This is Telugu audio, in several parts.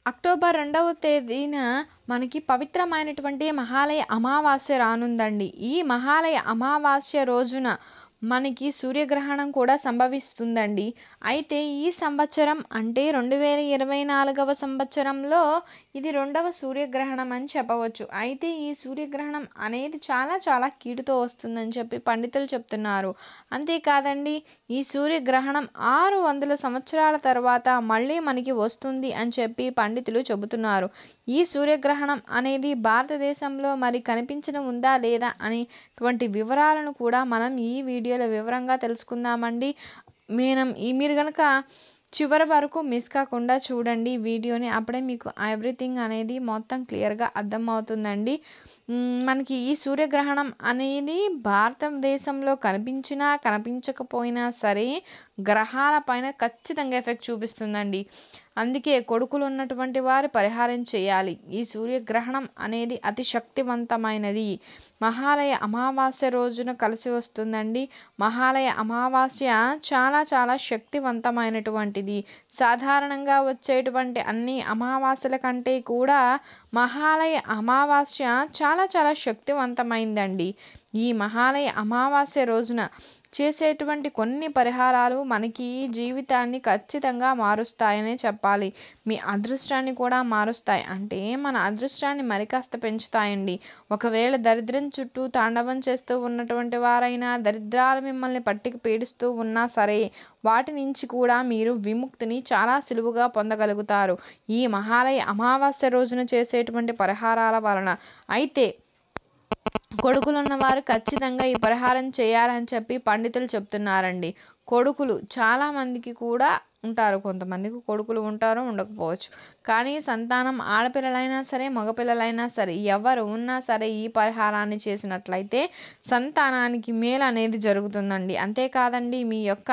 అక్టోబర్ 2వ తేదీన మనకి పవిత్రమైనటువంటి మహాలయ అమావాస్య రానుందండి. ఈ మహాలయ అమావాస్య రోజున మనకి సూర్యగ్రహణం కూడా సంభవిస్తుందండి. అయితే ఈ సంవత్సరం అంటే 2024వ సంవత్సరంలో ఇది రెండవ సూర్యగ్రహణం అని చెప్పవచ్చు. అయితే ఈ సూర్యగ్రహణం అనేది చాలా చాలా కీడుతో వస్తుందని చెప్పి పండితులు చెప్తున్నారు. అంతేకాదండి, ఈ సూర్యగ్రహణం 600 సంవత్సరాల తర్వాత మళ్ళీ మనకి వస్తుంది అని చెప్పి పండితులు చెబుతున్నారు. ఈ సూర్యగ్రహణం అనేది భారతదేశంలో మరి కనిపించడం ఉందా లేదా అనేటువంటి వివరాలను కూడా మనం ఈ వీడియోలో వివరంగా తెలుసుకుందామండి. మీరు కనుక చివరి వరకు మిస్ కాకుండా చూడండి వీడియోని. అప్పుడే మీకు ఎవ్రీథింగ్ అనేది మొత్తం క్లియర్గా అర్థమవుతుందండి. మనకి ఈ సూర్యగ్రహణం అనేది భారతదేశంలో కనిపించినా కనిపించకపోయినా సరే గ్రహాల పైన ఖచ్చితంగా ఎఫెక్ట్ చూపిస్తుందండి. అందుకే కొడుకులు ఉన్నటువంటి వారు పరిహారం చేయాలి. ఈ సూర్యగ్రహణం అనేది అతి శక్తివంతమైనది. మహాలయ అమావాస్య రోజున కలిసి వస్తుందండి. మహాలయ అమావాస్య చాలా చాలా శక్తివంతమైనటువంటిది. సాధారణంగా వచ్చేటువంటి అన్ని అమావాస్యల కంటే కూడా మహాలయ అమావాస్య చాలా చాలా శక్తివంతమైందండి. ఈ మహాలయ అమావాస్య రోజున చేసేటువంటి కొన్ని పరిహారాలు మనకి జీవితాన్ని ఖచ్చితంగా మారుస్తాయనే చెప్పాలి. మీ అదృష్టాన్ని కూడా మారుస్తాయి. అంటే మన అదృష్టాన్ని మరి కాస్త పెంచుతాయండి. ఒకవేళ దరిద్రం చుట్టూ తాండవం చేస్తూ ఉన్నటువంటి వారైనా, దరిద్రాలు మిమ్మల్ని పట్టికి పీడిస్తూ ఉన్నా సరే వాటి నుంచి కూడా మీరు విముక్తిని చాలా సులువుగా పొందగలుగుతారు ఈ మహాలయ అమావాస్య రోజున చేసేటువంటి పరిహారాల వలన. అయితే కొడుకులున్నవారు ఖచ్చితంగా ఈ పరిహారం చేయాలని చెప్పి పండితులు చెప్తున్నారండి. కొడుకులు చాలామందికి కూడా ఉంటారు. కొంతమందికి కొడుకులు ఉంటారు, ఉండకపోవచ్చు. కానీ సంతానం ఆడపిల్లలైనా సరే మగపిల్లలైనా సరే ఎవరు ఉన్నా సరే ఈ పరిహారాన్ని చేసినట్లయితే సంతానానికి మేలు అనేది జరుగుతుందండి. అంతేకాదండి, మీ యొక్క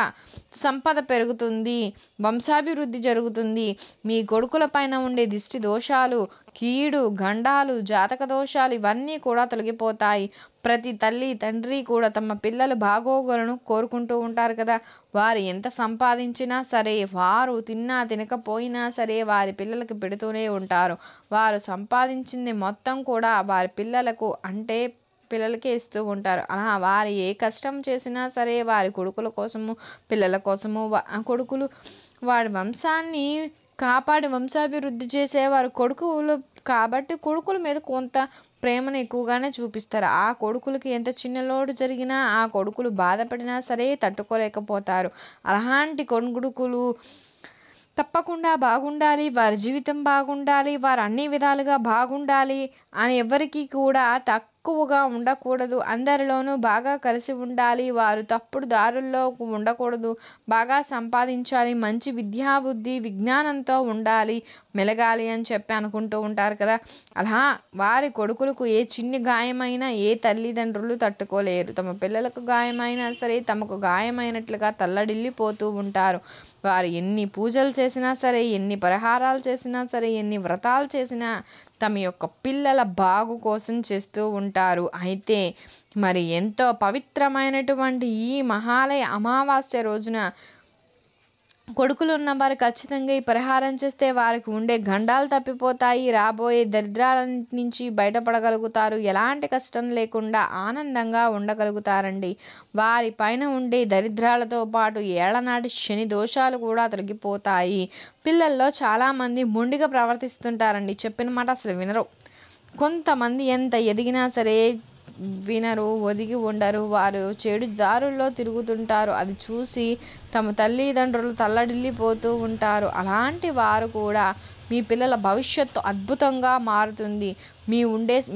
సంపద పెరుగుతుంది, వంశాభివృద్ధి జరుగుతుంది. మీ కొడుకుల పైన ఉండే దిష్టి దోషాలు, కీడు, గండాలు, జాతక దోషాలు ఇవన్నీ కూడా తొలగిపోతాయి. ప్రతి తల్లి తండ్రి కూడా తమ పిల్లల బాగోగులను కోరుకుంటూ ఉంటారు కదా. వారు ఎంత సంపాదించినా సరే, వారు తిన్నా తినకపోయినా సరే వారి పిల్లలకు పెడుతూనే ఉంటారు. వారు సంపాదించింది మొత్తం కూడా వారి పిల్లలకు అంటే పిల్లలకే ఇస్తూ ఉంటారు. అలా వారు ఏ కష్టం చేసినా సరే వారి కొడుకుల కోసము, పిల్లల కోసము, కొడుకులు వారి వంశాన్ని కాపాడి వంశాభివృద్ధి చేసేవారు కొడుకులు కాబట్టి కొడుకుల మీద కొంత ప్రేమను ఎక్కువగానే చూపిస్తారు. ఆ కొడుకులకి ఎంత చిన్న లోటు జరిగినా, ఆ కొడుకులు బాధపడినా సరే తట్టుకోలేకపోతారు. అలాంటి కొడుకులు తప్పకుండా బాగుండాలి, వారి జీవితం బాగుండాలి, వారు అన్ని విధాలుగా బాగుండాలి అని ఎవరికి కూడా తక్కువగా ఉండకూడదు. అందరిలోనూ బాగా కలిసి ఉండాలి. వారు తప్పుడు దారుల్లో ఉండకూడదు. బాగా సంపాదించాలి, మంచి విద్యాబుద్ధి విజ్ఞానంతో ఉండాలి, మెలగాలి అని చెప్పి అనుకుంటూ ఉంటారు కదా. అలా వారి కొడుకులకు ఏ చిన్ని గాయమైనా ఏ తల్లిదండ్రులు తట్టుకోలేరు. తమ పిల్లలకు గాయమైనా సరే తమకు గాయమైనట్లుగా తల్లడిల్లిపోతూ ఉంటారు. వారు ఎన్ని పూజలు చేసినా సరే, ఎన్ని పరిహారాలు చేసినా సరే, ఎన్ని వ్రతాలు చేసినా తమ యొక్క పిల్లల బాగు కోసం చేస్తూ ఉంటారు. అయితే మరి ఎంతో పవిత్రమైనటువంటి ఈ మహాలయ అమావాస్య రోజున కొడుకులు ఉన్నవారు ఖచ్చితంగా ఈ పరిహారం చేస్తే వారికి ఉండే గండాలు తప్పిపోతాయి. రాబోయే దరిద్రాల నుంచి బయటపడగలుగుతారు. ఎలాంటి కష్టం లేకుండా ఆనందంగా ఉండగలుగుతారండి. వారి పైన ఉండే దరిద్రాలతో పాటు ఏళ్లనాటి శని దోషాలు కూడా తొలగిపోతాయి. పిల్లల్లో చాలామంది మొండిగా ప్రవర్తిస్తుంటారండి. చెప్పిన మాట అసలు వినరు. కొంతమంది ఎంత ఎదిగినా సరే వినరు, ఒదిగి ఉండరు. వారు చెడు దారుల్లో తిరుగుతుంటారు. అది చూసి తమ తల్లిదండ్రులు తల్లడిల్లిపోతూ ఉంటారు. అలాంటి వారు కూడా మీ పిల్లల భవిష్యత్తు అద్భుతంగా మారుతుంది.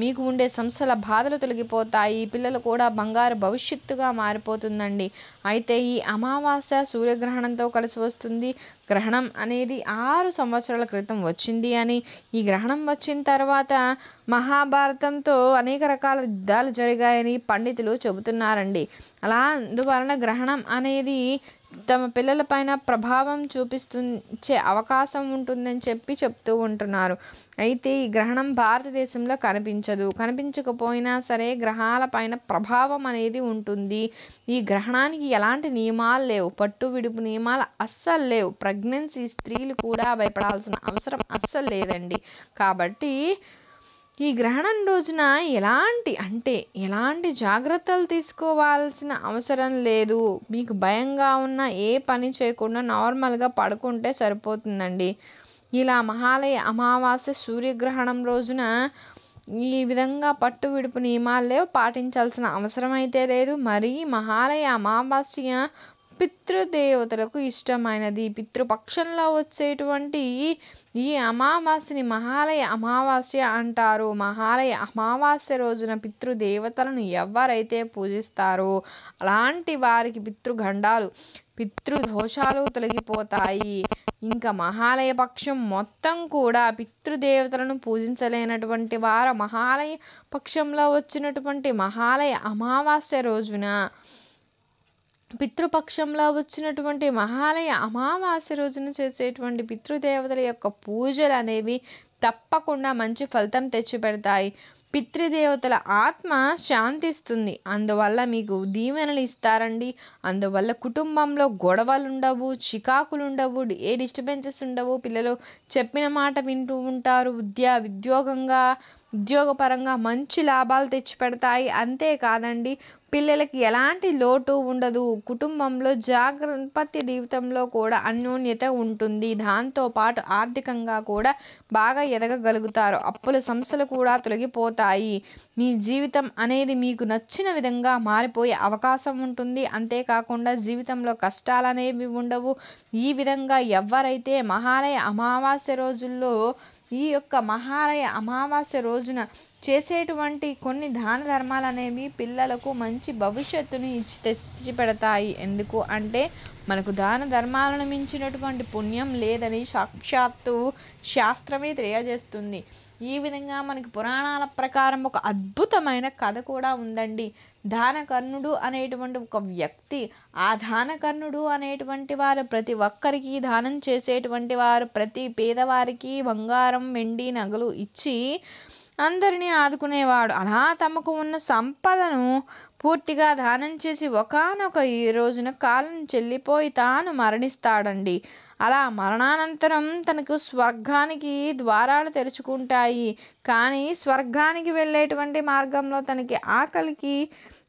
మీకు ఉండే సంస్థల బాధలు తొలగిపోతాయి. పిల్లలు కూడా బంగారు భవిష్యత్తుగా మారిపోతుందండి. అయితే ఈ అమావాస్య సూర్యగ్రహణంతో కలిసి వస్తుంది. గ్రహణం అనేది 6 సంవత్సరాల క్రితం వచ్చింది అని, ఈ గ్రహణం వచ్చిన తర్వాత మహాభారతంతో అనేక రకాల యుద్ధాలు జరిగాయని పండితులు చెబుతున్నారండి. అందువలన గ్రహణం అనేది తమ పిల్లలపైన ప్రభావం చూపించే అవకాశం ఉంటుందని చెప్తూ ఉంటున్నారు. అయితే ఈ గ్రహణం భారతదేశంలో కనిపించకపోయినా సరే గ్రహాలపైన ప్రభావం అనేది ఉంటుంది. ఈ గ్రహణానికి ఎలాంటి నియమాలు లేవు, పట్టు విడుపు నియమాలు అస్సలు లేవు. ప్రెగ్నెన్సీ స్త్రీలు కూడా భయపడాల్సిన అవసరం అస్సలు లేదండి. కాబట్టి ఈ గ్రహణం రోజున ఎలాంటి జాగ్రత్తలు తీసుకోవాల్సిన అవసరం లేదు. మీకు భయంగా ఉన్న ఏ పని చేయకుండా నార్మల్గా పడుకుంటే సరిపోతుందండి. ఇలా మహాలయ అమావాస్య సూర్యగ్రహణం రోజున ఈ విధంగా పట్టు విడుపు నియమాలు లేవు, పాటించాల్సిన అవసరం అయితే లేదు. మరి మహాలయ అమావాస్య పితృదేవతలకు ఇష్టమైనది. పితృపక్షంలో వచ్చేటువంటి ఈ అమావాస్యని మహాలయ అమావాస్య అంటారు. మహాలయ అమావాస్య రోజున పితృదేవతలను ఎవరైతే పూజిస్తారో అలాంటి వారికి పితృగండాలు, పితృదోషాలు తొలగిపోతాయి. ఇంకా మహాలయ పక్షం మొత్తం కూడా పితృదేవతలను పూజించలేనటువంటి వారు మహాలయ పక్షంలో వచ్చినటువంటి మహాలయ అమావాస్య రోజున పితృపక్షంలో వచ్చినటువంటి మహాలయ అమావాస్య రోజున చేసేటువంటి పితృదేవతల యొక్క పూజలు అనేవి తప్పకుండా మంచి ఫలితం తెచ్చిపెడతాయి. పితృదేవతల ఆత్మ శాంతిస్తుంది. అందువల్ల మీకు దీవెనలు ఇస్తారండి. అందువల్ల కుటుంబంలో గొడవలు ఉండవు, చికాకులు ఉండవు, ఏ డిస్టర్బెన్సెస్ ఉండవు. పిల్లలు చెప్పిన మాట వింటూ ఉంటారు. ఉద్యోగపరంగా మంచి లాభాలు తెచ్చిపెడతాయి. అంతేకాదండి, పిల్లలకి ఎలాంటి లోటు ఉండదు. కుటుంబంలో దాంపత్య జీవితంలో కూడా అన్యోన్యత ఉంటుంది. దాంతోపాటు ఆర్థికంగా కూడా బాగా ఎదగగలుగుతారు. అప్పుల సమస్యలు కూడా తొలగిపోతాయి. మీ జీవితం అనేది మీకు నచ్చిన విధంగా మారిపోయే అవకాశం ఉంటుంది. అంతేకాకుండా జీవితంలో కష్టాలు అనేవి ఉండవు. ఈ విధంగా ఎవరైతే మహాలయ అమావాస్య రోజుల్లో ఈ యొక్క మహాలయ అమావాస్య రోజున చేసేటువంటి కొన్ని దాన ధర్మాలు అనేవి పిల్లలకు మంచి భవిష్యత్తుని తెచ్చి పెడతాయి. ఎందుకు అంటే మనకు దాన ధర్మాలను మించినటువంటి పుణ్యం లేదని సాక్షాత్తు శాస్త్రమే తెలియజేస్తుంది. ఈ విధంగా మనకి పురాణాల ప్రకారం ఒక అద్భుతమైన కథ కూడా ఉందండి. దానకర్ణుడు అనేటువంటి ఒక వ్యక్తి, ఆ దానకర్ణుడు అనేటువంటి వారు ప్రతి ఒక్కరికి దానం చేసేటువంటి వారు. ప్రతి పేదవారికి బంగారం, వెండి, నగలు ఇచ్చి అందరినీ ఆదుకునేవాడు. అలా తమకు ఉన్న సంపదను పూర్తిగా దానం చేసి ఒకానొక ఈ రోజున కాలం చెల్లిపోయి తాను మరణిస్తాడండి. అలా మరణానంతరం తనకు స్వర్గానికి ద్వారాలు తెరుచుకుంటాయి. కానీ స్వర్గానికి వెళ్ళేటువంటి మార్గంలో తనకి ఆకలికి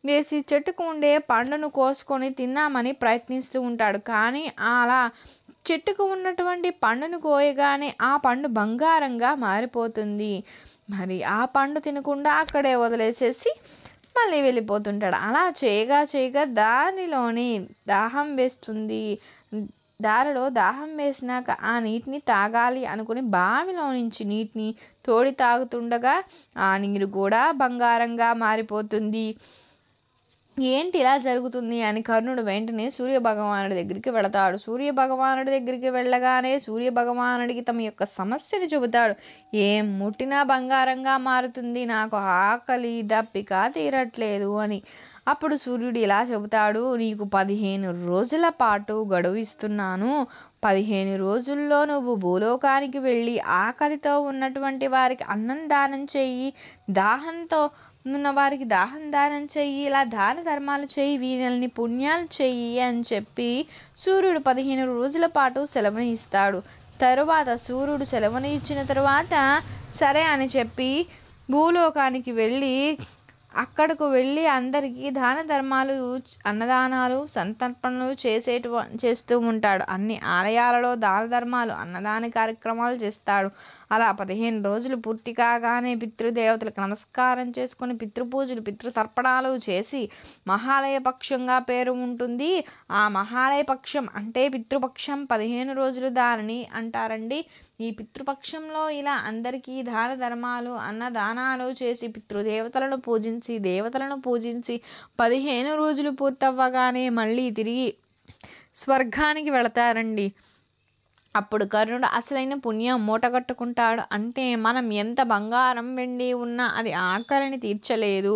వేసి చెట్టుకు ఉండే పండును కోసుకొని తిందామని ప్రయత్నిస్తూ ఉంటాడు. కానీ అలా చెట్టుకు ఉన్నటువంటి పండును కోయగానే ఆ పండు బంగారంగా మారిపోతుంది. మరి ఆ పండు తినకుండా అక్కడే వదిలేసేసి మళ్ళీ వెళ్ళిపోతుంటాడు. అలా చేయగా దారిలోని దాహం వేస్తుంది. దారిలో దాహం వేసినాక ఆ నీటిని తాగాలి అనుకుని బావిలో నుంచి నీటిని తోడి తాగుతుండగా ఆ నీరు కూడా బంగారంగా మారిపోతుంది. ఏంటి ఇలా జరుగుతుంది అని కర్ణుడు వెంటనే సూర్యభగవానుడి దగ్గరికి వెళతాడు. సూర్యభగవానుడి దగ్గరికి వెళ్ళగానే సూర్యభగవానుడికి తమ యొక్క సమస్యను చెబుతాడు. ఏం ముట్టినా బంగారంగా మారుతుంది, నాకు ఆకలి దప్పిక తీరట్లేదు అని. అప్పుడు సూర్యుడు ఇలా చెబుతాడు, నీకు 15 రోజుల పాటు గడువు ఇస్తున్నాను. 15 రోజుల్లో నువ్వు భూలోకానికి వెళ్ళి ఆకలితో ఉన్నటువంటి వారికి అన్నం దానం చెయ్యి, దాహంతో ఉన్న వారికి దాహం దానం చెయ్యి, ఇలా దాన ధర్మాలు చెయ్యి, వీళ్ళని పుణ్యాలు చెయ్యి అని చెప్పి సూర్యుడు 15 రోజుల పాటు సెలవుని ఇస్తాడు. తరువాత సూర్యుడు సెలవుని ఇచ్చిన తరువాత సరే అని చెప్పి భూలోకానికి అక్కడకు వెళ్ళి అందరికీ దాన ధర్మాలు, అన్నదానాలు, సంతర్పణలు చేస్తూ ఉంటాడు. అన్ని ఆలయాలలో దాన ధర్మాలు, అన్నదాన కార్యక్రమాలు చేస్తాడు. అలా 15 రోజులు పూర్తి కాగానే పితృదేవతలకు నమస్కారం చేసుకొని పితృపూజలు, పితృతర్పణాలు చేసి మహాలయ పక్షంగా పేరు ఉంటుంది. ఆ మహాలయ పక్షం అంటే పితృపక్షం 15 రోజులు దానిని అంటారండి. ఈ పితృపక్షంలో ఇలా అందరికీ దాన ధర్మాలు, అన్నదానాలు చేసి పితృదేవతలను పూజించి 15 రోజులు పూర్తవ్వగానే మళ్ళీ తిరిగి స్వర్గానికి వెళతారండి. అప్పుడు కర్ణుడు అసలైన పుణ్యం మూటగట్టుకుంటాడు. అంటే మనం ఎంత బంగారం వెండి ఉన్నా అది ఆకలిని తీర్చలేదు.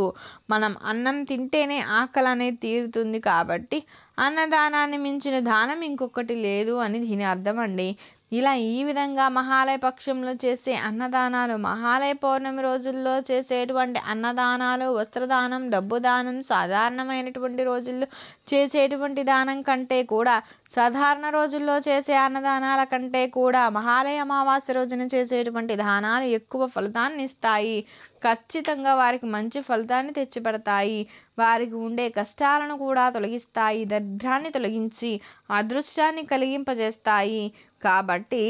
మనం అన్నం తింటేనే ఆకలి అనేది తీరుతుంది. కాబట్టి అన్నదానాన్ని మించిన దానం ఇంకొకటి లేదు అని దీని అర్థం అండి. ఇలా ఈ విధంగా మహాలయ పక్షంలో చేసే అన్నదానాలు, మహాలయ పౌర్ణమి రోజుల్లో చేసేటువంటి అన్నదానాలు, వస్త్రదానం, డబ్బు దానం, సాధారణమైనటువంటి రోజుల్లో చేసేటువంటి దానం కంటే కూడా, సాధారణ రోజుల్లో చేసే అన్నదానాల కంటే కూడా మహాలయ అమావాస్య రోజున చేసేటువంటి దానాలు ఎక్కువ ఫలితాన్ని ఇస్తాయి. ఖచ్చితంగా వారికి మంచి ఫలితాన్ని తెచ్చిపెడతాయి. వారికి ఉండే కష్టాలను కూడా తొలగిస్తాయి. దరిద్రాన్ని తొలగించి అదృష్టాన్ని కలిగింపజేస్తాయి. కాబట్టి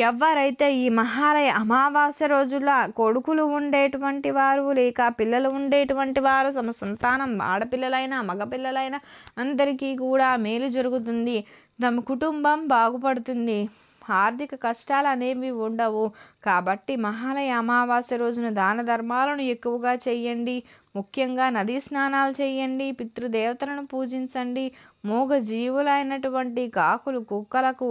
ఎవరైతే ఈ మహాలయ అమావాస్య రోజుల కొడుకులు ఉండేటువంటి వారు లేక పిల్లలు ఉండేటువంటి వారు, తమ సంతానం ఆడపిల్లలైనా మగపిల్లలైనా అందరికీ కూడా మేలు జరుగుతుంది. తమ కుటుంబం బాగుపడుతుంది. ఆర్థిక కష్టాలు అనేవి ఉండవు. కాబట్టి మహాలయ అమావాస్య రోజున దాన ధర్మాలను ఎక్కువగా చేయండి. ముఖ్యంగా నదీ స్నానాలు చేయండి. పితృదేవతలను పూజించండి. మూగ జీవులైనటువంటి కాకులు, కుక్కలకు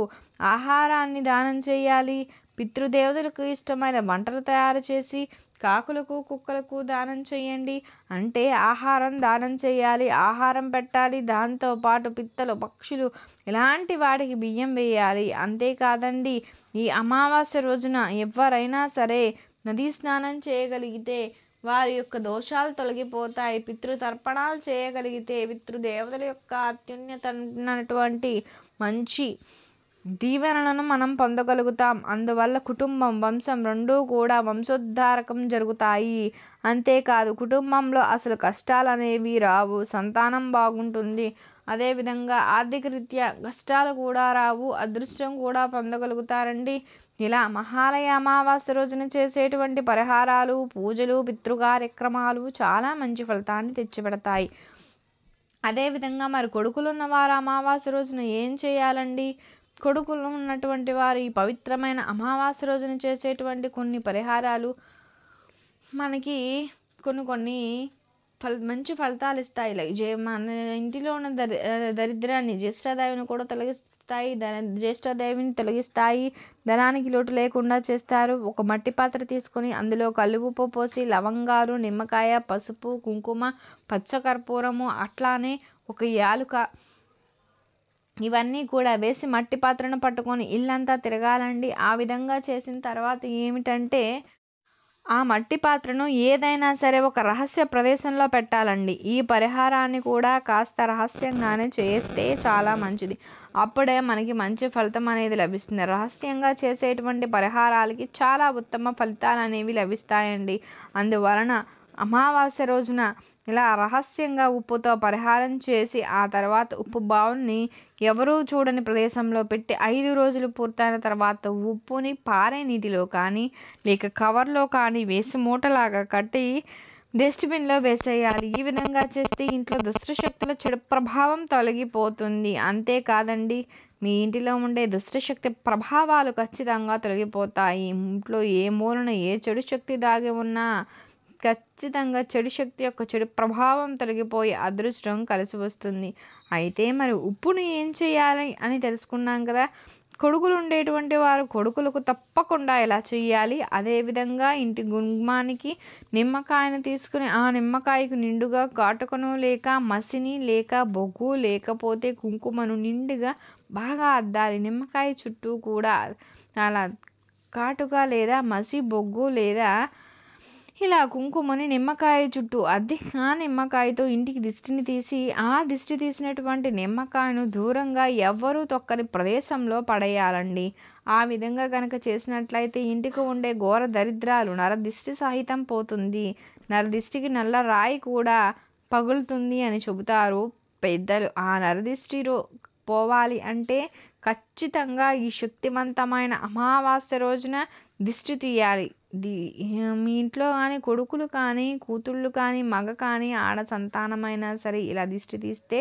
ఆహారాన్ని దానం చేయాలి. పితృదేవతలకు ఇష్టమైన వంటలు తయారు చేసి కాకులకు, కుక్కలకు దానం చేయండి. అంటే ఆహారం దానం చేయాలి, ఆహారం పెట్టాలి. దాంతోపాటు పిత్తలు, పక్షులు ఇలాంటి వాటికి బియ్యం వేయాలి. అంతేకాదండి, ఈ అమావాస్య రోజున ఎవరైనా సరే నదీ స్నానం చేయగలిగితే వారి యొక్క దోషాలు తొలగిపోతాయి. పితృతర్పణాలు చేయగలిగితే పితృదేవతల యొక్క అత్యున్నతమైనటువంటి మంచి దీవెనలను మనం పొందగలుగుతాం. అందువల్ల కుటుంబం, వంశం రెండూ కూడా వంశోద్ధారకం జరుగుతాయి. అంతేకాదు కుటుంబంలో అసలు కష్టాలు అనేవి రావు. సంతానం బాగుంటుంది. అదేవిధంగా ఆర్థిక రీత్యా కష్టాలు కూడా రావు. అదృష్టం కూడా పొందగలుగుతారండి. ఇలా మహాలయ అమావాస్య రోజున చేసేటువంటి పరిహారాలు, పూజలు, పితృ కార్యక్రమాలు చాలా మంచి ఫలితాన్ని తెచ్చిపెడతాయి. అదేవిధంగా మరి కొడుకులు ఉన్నవారు అమావాస్య రోజున ఏం చేయాలండి? కొడుకులు ఉన్నటువంటి వారు ఈ పవిత్రమైన అమావాస్య రోజున చేసేటువంటి కొన్ని పరిహారాలు మనకి కొన్ని మంచి ఫలితాలు ఇస్తాయి. మన ఇంటిలో ఉన్న దరిద్రాన్ని, జ్యేష్ఠాదేవిని కూడా తొలగిస్తాయి. జ్యేష్ఠాదేవిని తొలగిస్తాయి. ధనానికి లోటు లేకుండా చేస్తారు. ఒక మట్టి పాత్ర తీసుకొని అందులో కల్లు ఉప్పు పోసి, లవంగాలు, నిమ్మకాయ, పసుపు, కుంకుమ, పచ్చకర్పూరము, అట్లానే ఒక యాలుక ఇవన్నీ కూడా వేసి మట్టి పాత్రను పట్టుకొని ఇల్లంతా తిరగాలండి. ఆ విధంగా చేసిన తర్వాత ఏమిటంటే ఆ మట్టి పాత్రను ఏదైనా సరే ఒక రహస్య ప్రదేశంలో పెట్టాలండి. ఈ పరిహారాన్ని కూడా కాస్త రహస్యంగానే చేస్తే చాలా మంచిది. అప్పుడే మనకి మంచి ఫలితం అనేది లభిస్తుంది. రహస్యంగా చేసేటువంటి పరిహారాలకి చాలా ఉత్తమ ఫలితాలు అనేవి లభిస్తాయండి. అందువలన అమావాస్య రోజున ఇలా రహస్యంగా ఉప్పుతో పరిహారం చేసి ఆ తర్వాత ఉప్పు బావుల్ని ఎవరూ చూడని ప్రదేశంలో పెట్టి 5 రోజులు పూర్తయిన తర్వాత ఉప్పుని పారే నీటిలో కానీ లేక కవర్లో కానీ వేసి మూటలాగా కట్టి డస్ట్బిన్లో వేసేయాలి. ఈ విధంగా చేస్తే ఇంట్లో దుష్టశక్తుల చెడు ప్రభావం తొలగిపోతుంది. అంతేకాదండి, మీ ఇంటిలో ఉండే దుష్టశక్తి ప్రభావాలు ఖచ్చితంగా తొలగిపోతాయి. ఇంట్లో ఏ మూలన ఏ చెడు శక్తి దాగి ఉన్నా ఖచ్చితంగా చెడు శక్తి యొక్క చెడు ప్రభావం తొలగిపోయి అదృష్టం కలిసి వస్తుంది. అయితే మరి ఉప్పును ఏం చేయాలి అని తెలుసుకున్నాం కదా. కొడుకులు ఉండేటువంటి వారు కొడుకులకు తప్పకుండా ఎలా చేయాలి? అదేవిధంగా ఇంటి గుమ్మానికి నిమ్మకాయను తీసుకుని ఆ నిమ్మకాయకు నిండుగా కాటుకను లేక మసిని లేక బొగ్గు లేకపోతే కుంకుమను నిండుగా బాగా అద్దాలి. నిమ్మకాయ చుట్టూ కూడా అలా కాటుక లేదా మసి, బొగ్గు లేదా ఇలా కుంకుమని నిమ్మకాయ చుట్టూ అద్ది ఆ నిమ్మకాయతో ఇంటికి దిష్టిని తీసి ఆ దిష్టి తీసినటువంటి నిమ్మకాయను దూరంగా ఎవ్వరూ తొక్కని ప్రదేశంలో పడేయాలండి. ఆ విధంగా కనుక చేసినట్లయితే ఇంటికి ఉండే ఘోర దరిద్రాలు, నరదిష్టి సహితం పోతుంది. నరదిష్టికి నల్ల రాయి కూడా పగులుతుంది అని చెబుతారు పెద్దలు. ఆ నరదిష్టి పోవాలి అంటే ఖచ్చితంగా ఈ శక్తివంతమైన అమావాస్య రోజున దిష్టి తీయాలి. మీ ఇంట్లో కానీ కొడుకులు కానీ కూతుళ్ళు కానీ మగ కానీ ఆడ సంతానమైనా సరే ఇలా దిష్టి తీస్తే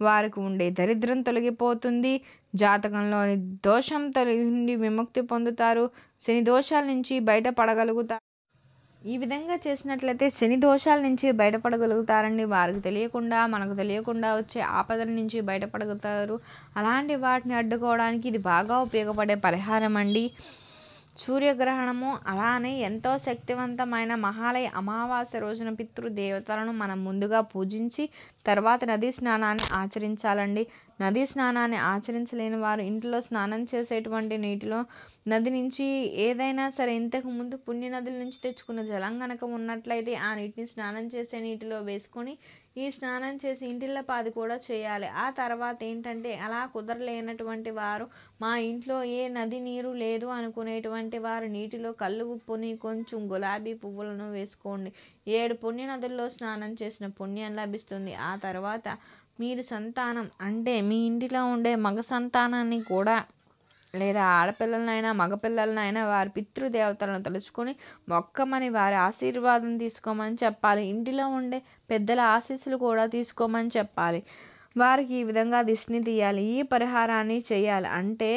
వారికి ఉండే దరిద్రం తొలగిపోతుంది. జాతకంలోని దోషం తొలగి విముక్తి పొందుతారు. శని దోషాల నుంచి బయటపడగలుగుతారు. ఈ విధంగా చేసినట్లయితే శని దోషాల నుంచి బయటపడగలుగుతారండి. వారికి తెలియకుండా మనకు తెలియకుండా వచ్చే ఆపదల నుంచి బయటపడగలుగుతారు. అలాంటి వాటిని అడ్డుకోవడానికి ఇది బాగా ఉపయోగపడే పరిహారం అండి. సూర్యగ్రహణము అలానే ఎంతో శక్తివంతమైన మహాలయ అమావాస్య రోజున పితృదేవతలను మనం ముందుగా పూజించి తర్వాత నదీ స్నానాన్ని ఆచరించాలండి. నదీ స్నానాన్ని ఆచరించలేని వారు ఇంట్లో స్నానం చేసేటువంటి నీటిలో నది నుంచి ఏదైనా సరే ఇంతకు ముందు పుణ్య నదుల నుంచి తెచ్చుకున్న జలం కనుక ఉన్నట్లయితే ఆ నీటిని స్నానం చేసే నీటిలో వేసుకొని ఈ స్నానం చేసి ఇంటిల్లపాది కూడా చేయాలి. ఆ తర్వాత ఏంటంటే అలా కుదరలేనటువంటి వారు మా ఇంట్లో ఏ నది నీరు లేదు అనుకునేటువంటి వారు నీటిలో కల్లు ఉప్పుని కొంచెం గులాబీ పువ్వులను వేసుకోండి. 7 పుణ్య నదుల్లో స్నానం చేసిన పుణ్యం లభిస్తుంది. ఆ తర్వాత మీరు సంతానం అంటే మీ ఇంటిలో ఉండే మగ సంతానాన్ని కూడా లేదా ఆడపిల్లలనైనా మగపిల్లలనైనా వారి పితృదేవతలను తలుచుకొని మొక్కమని వారి ఆశీర్వాదం తీసుకోమని చెప్పాలి. ఇంటిలో ఉండే పెద్దల ఆశీస్సులు కూడా తీసుకోమని చెప్పాలి. వారికి ఈ విధంగా దిష్టిని తీయాలి. ఈ పరిహారాన్ని చేయాలి అంటే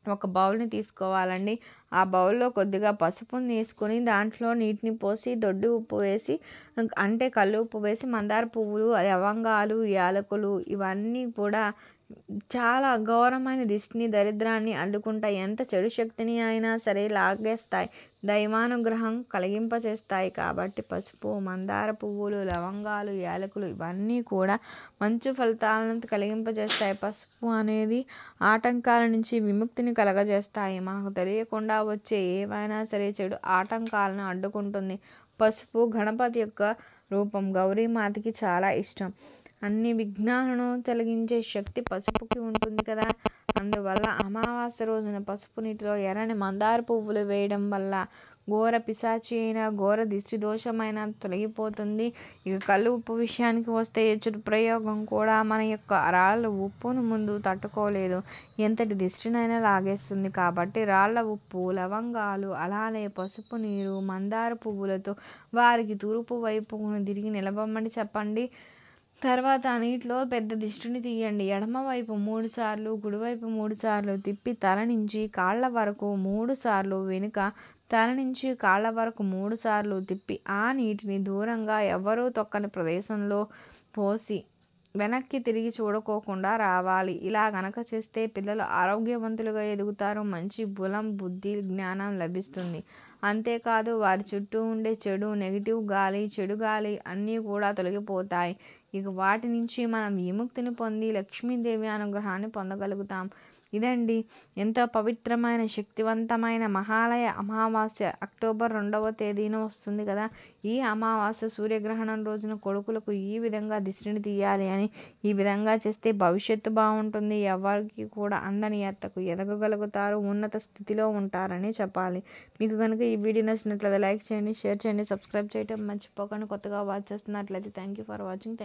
ఒక బౌల్ని తీసుకోవాలండి. ఆ బౌల్లో కొద్దిగా పసుపుని తీసుకొని దాంట్లో నీటిని పోసి దొడ్డు ఉప్పు వేసి అంటే కల్లు ఉప్పు వేసి మందార పువ్వులు, లవంగాలు, యాలకులు ఇవన్నీ కూడా చాలా ఘోరమైన దిష్టిని దరిద్రాన్ని అడ్డుకుంటాయి. ఎంత చెడు శక్తిని అయినా సరే లాగేస్తాయి. దైవానుగ్రహం కలిగింపచేస్తాయి. కాబట్టి పసుపు, మందార పువ్వులు, లవంగాలు, యాలకులు ఇవన్నీ కూడా మంచి ఫలితాలను కలిగింపజేస్తాయి. పసుపు అనేది ఆటంకాల నుంచి విముక్తిని కలగజేస్తాయి. మనకు తెలియకుండా వచ్చే ఏవైనా సరే చెడు ఆటంకాలను అడ్డుకుంటుంది. పసుపు గణపతి యొక్క రూపం. గౌరీమాతకి చాలా ఇష్టం. అన్ని విఘ్నాలను తొలగించే శక్తి పసుపుకి ఉంటుంది కదా. అందువల్ల అమావాస్య రోజున పసుపు నీటిలో ఎర్రని మందార పువ్వులు వేయడం వల్ల ఘోర పిశాచి అయినా ఘోర దిష్టి దోషమైన తొలగిపోతుంది. ఇక కల్లు ఉప్పు విషయానికి వస్తే చెడు ప్రయోగం కూడా మన యొక్క రాళ్ళ ఉప్పును ముందు తట్టుకోలేదు. ఎంతటి దిష్టినైనా లాగేస్తుంది. కాబట్టి రాళ్ళ ఉప్పు, లవంగాలు అలానే పసుపు నీరు, మందార పువ్వులతో వారికి తూర్పు వైపును తిరిగి నిలబడమని చెప్పండి. తర్వాత ఆ నీటిలో పెద్ద దిష్టిని తీయండి. ఎడమవైపు 3 సార్లు, కుడివైపు 3 సార్లు తిప్పి తల నుంచి కాళ్ళ వరకు 3 సార్లు, వెనుక తల నుంచి కాళ్ళ వరకు 3 సార్లు తిప్పి ఆ నీటిని దూరంగా ఎవరూ తొక్కని ప్రదేశంలో పోసి వెనక్కి తిరిగి చూడుకోకుండా రావాలి. ఇలా గనక చేస్తే పిల్లలు ఆరోగ్యవంతులుగా ఎదుగుతారు. మంచి బలం, బుద్ధి, జ్ఞానం లభిస్తుంది. అంతేకాదు వారి చుట్టూ ఉండే చెడు, నెగిటివ్ గాలి, చెడు గాలి అన్నీ కూడా తొలగిపోతాయి. ఇక వాటి నుంచి మనం విముక్తిని పొంది లక్ష్మీదేవి అనుగ్రహాన్ని పొందగలుగుతాం. ఇదండి ఎంతో పవిత్రమైన శక్తివంతమైన మహాలయ అమావాస్య అక్టోబర్ 2వ తేదీన వస్తుంది కదా. ఈ అమావాస్య సూర్యగ్రహణం రోజున కొడుకులకు ఈ విధంగా దిష్టిని తీయాలి అని ఈ విధంగా చేస్తే భవిష్యత్తు బాగుంటుంది. ఎవరికి కూడా అందని ఎత్తకు ఎదగగలుగుతారు. ఉన్నత స్థితిలో ఉంటారని చెప్పాలి. మీకు కనుక ఈ వీడియో నచ్చినట్లయితే లైక్ చేయండి, షేర్ చేయండి, సబ్స్క్రైబ్ చేయడం మర్చిపోకండి. కొత్తగా వాచ్ చేస్తున్నట్లయితే థ్యాంక్ యూ ఫర్ వాచింగ్.